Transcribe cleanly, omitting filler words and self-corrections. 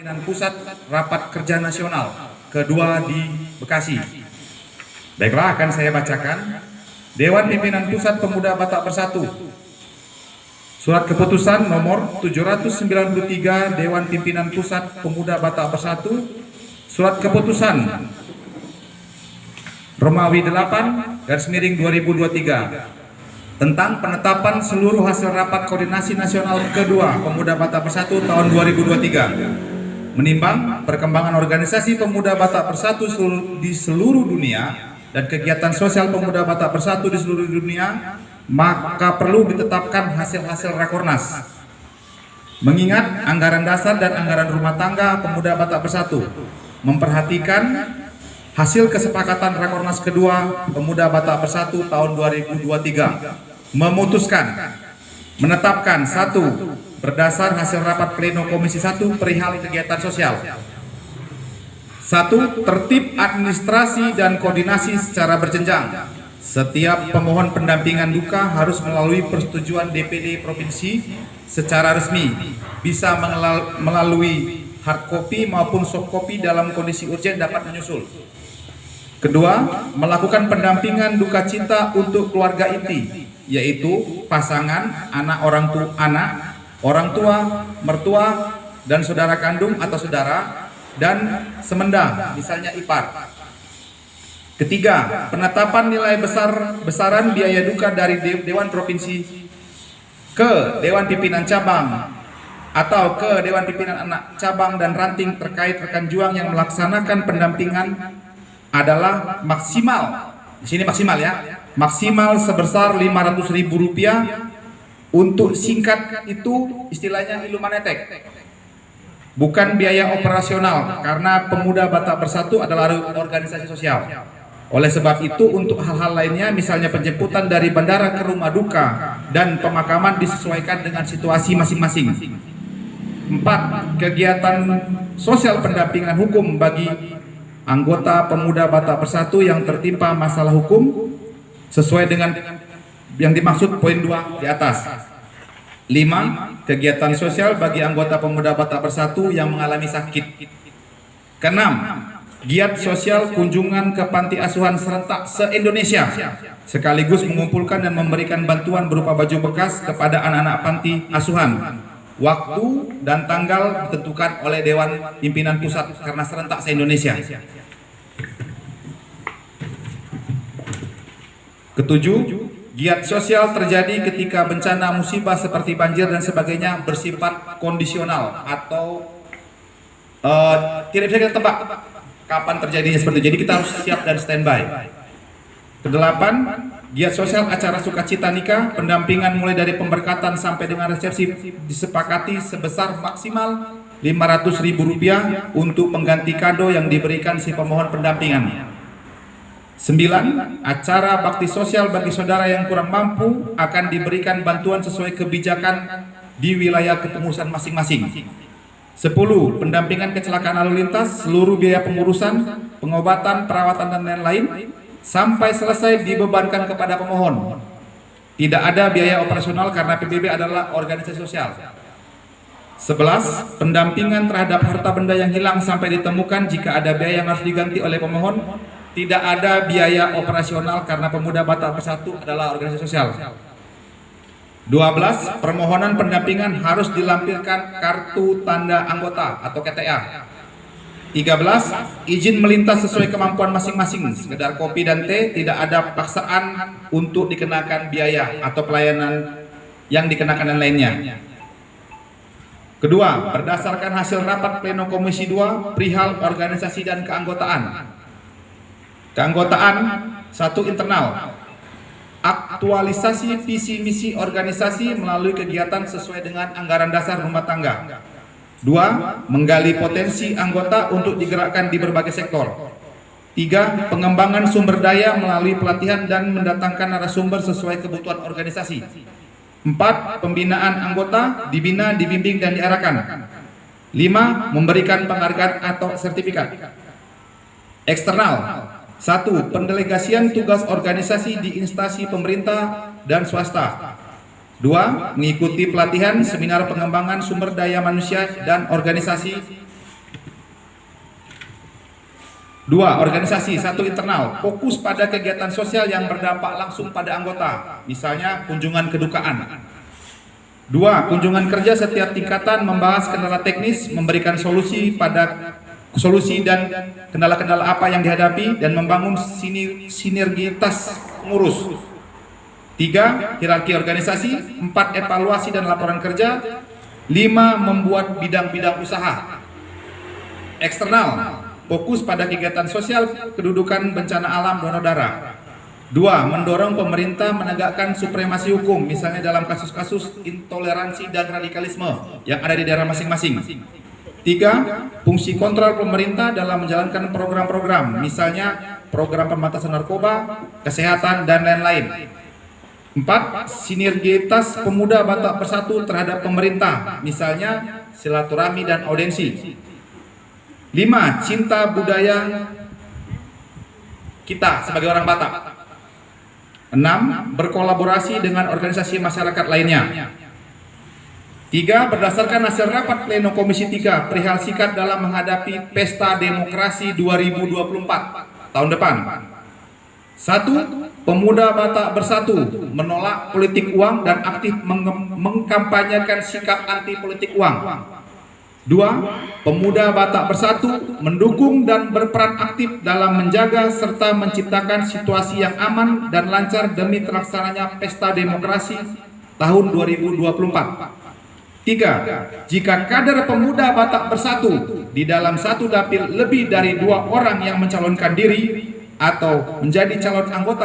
Pimpinan Pusat Rapat Kerja Nasional kedua di Bekasi. Baiklah, akan saya bacakan. Dewan Pimpinan Pusat Pemuda Batak Bersatu. Surat keputusan nomor 793 Dewan Pimpinan Pusat Pemuda Batak Bersatu. Surat keputusan Romawi 8/2023 tentang penetapan seluruh hasil rapat koordinasi nasional kedua Pemuda Batak Bersatu tahun 2023. Menimbang perkembangan organisasi Pemuda Batak Bersatu di seluruh dunia dan kegiatan sosial Pemuda Batak Bersatu di seluruh dunia, maka perlu ditetapkan hasil-hasil Rakornas. Mengingat anggaran dasar dan anggaran rumah tangga Pemuda Batak Bersatu, memperhatikan hasil kesepakatan Rakornas kedua Pemuda Batak Bersatu tahun 2023, memutuskan menetapkan 1. Berdasar hasil rapat pleno Komisi 1 perihal kegiatan sosial. 1. Tertib administrasi dan koordinasi secara berjenjang. Setiap pemohon pendampingan duka harus melalui persetujuan DPD Provinsi secara resmi, bisa melalui hard copy maupun soft copy dalam kondisi urgen dapat menyusul. Kedua, melakukan pendampingan duka cita untuk keluarga inti, yaitu pasangan, orang tua, mertua, dan saudara kandung atau saudara, dan semenda, misalnya ipar. Ketiga, penetapan nilai besaran biaya duka dari Dewan Provinsi ke Dewan Pimpinan Cabang atau ke Dewan Pimpinan Anak Cabang dan Ranting terkait rekan juang yang melaksanakan pendampingan adalah maksimal, di sini maksimal ya, maksimal sebesar Rp500.000. Untuk singkat itu istilahnya ilumanetek, bukan biaya operasional, karena Pemuda Batak Bersatu adalah organisasi sosial. Oleh sebab itu, untuk hal-hal lainnya, misalnya penjemputan dari bandara ke rumah duka dan pemakaman, disesuaikan dengan situasi masing-masing. 4. Kegiatan sosial pendampingan hukum bagi anggota Pemuda Batak Bersatu yang tertimpa masalah hukum sesuai dengan yang dimaksud poin 2 di atas. 5. Kegiatan sosial bagi anggota Pemuda Batak Bersatu yang mengalami sakit. Ke-6. Giat sosial kunjungan ke panti asuhan serentak se-Indonesia, sekaligus mengumpulkan dan memberikan bantuan berupa baju bekas kepada anak-anak panti asuhan. Waktu dan tanggal ditentukan oleh Dewan Pimpinan Pusat karena serentak se-Indonesia. Ketujuh, giat sosial terjadi ketika bencana musibah seperti banjir dan sebagainya bersifat kondisional atau tidak bisa kita tebak kapan terjadinya seperti itu. Jadi kita harus siap dan standby. Kedelapan, giat sosial acara sukacita nikah, pendampingan mulai dari pemberkatan sampai dengan resepsi disepakati sebesar maksimal Rp500.000 untuk pengganti kado yang diberikan si pemohon pendampingan. 9. Acara bakti sosial bagi saudara yang kurang mampu akan diberikan bantuan sesuai kebijakan di wilayah kepengurusan masing-masing. 10. Pendampingan kecelakaan lalu lintas, seluruh biaya pengurusan, pengobatan, perawatan, dan lain-lain sampai selesai dibebankan kepada pemohon. Tidak ada biaya operasional karena PBB adalah organisasi sosial. 11. Pendampingan terhadap harta benda yang hilang sampai ditemukan jika ada biaya yang harus diganti oleh pemohon. Tidak ada biaya operasional karena Pemuda Batak Bersatu adalah organisasi sosial. 12. Permohonan pendampingan harus dilampirkan kartu tanda anggota atau KTA. 13. Izin melintas sesuai kemampuan masing-masing, sekedar kopi dan teh, tidak ada paksaan untuk dikenakan biaya atau pelayanan yang dikenakan dan lainnya. Kedua, berdasarkan hasil rapat pleno Komisi 2 perihal organisasi dan keanggotaan. Keanggotaan 1. Internal, aktualisasi visi misi organisasi melalui kegiatan sesuai dengan anggaran dasar rumah tangga. 2. Menggali potensi anggota untuk digerakkan di berbagai sektor. 3. Pengembangan sumber daya melalui pelatihan dan mendatangkan narasumber sesuai kebutuhan organisasi. 4. Pembinaan anggota, dibina, dibimbing, dan diarahkan. 5. Memberikan penghargaan atau sertifikat. Eksternal, 1. Pendelegasian tugas organisasi di instansi pemerintah dan swasta. 2. Mengikuti pelatihan, seminar pengembangan sumber daya manusia dan organisasi 2. Organisasi. 1. Internal, fokus pada kegiatan sosial yang berdampak langsung pada anggota, misalnya kunjungan kedukaan. 2. Kunjungan kerja setiap tingkatan, membahas kendala teknis, memberikan solusi dan kendala-kendala apa yang dihadapi, dan membangun sinergitas pengurus. 3. Hierarki organisasi. 4. Evaluasi dan laporan kerja. 5. Membuat bidang-bidang usaha. Eksternal, fokus pada kegiatan sosial, kedudukan, bencana alam, donor darah. 2. Mendorong pemerintah menegakkan supremasi hukum, misalnya dalam kasus-kasus intoleransi dan radikalisme yang ada di daerah masing-masing. 3. Fungsi kontrol pemerintah dalam menjalankan program-program, misalnya program pembatasan narkoba, kesehatan, dan lain-lain. 4. Sinergitas pemuda Batak Bersatu terhadap pemerintah, misalnya silaturahmi dan audiensi. 5. Cinta budaya kita sebagai orang Batak. 6. Berkolaborasi dengan organisasi masyarakat lainnya. 3. Berdasarkan hasil rapat pleno Komisi 3 perihal sikap dalam menghadapi Pesta Demokrasi 2024 tahun depan. 1. Pemuda Batak Bersatu menolak politik uang dan aktif mengkampanyekan sikap anti politik uang. 2. Pemuda Batak Bersatu mendukung dan berperan aktif dalam menjaga serta menciptakan situasi yang aman dan lancar demi terlaksananya Pesta Demokrasi tahun 2024. 3. Jika kader pemuda Batak Bersatu di dalam satu dapil lebih dari 2 orang yang mencalonkan diri atau menjadi calon anggota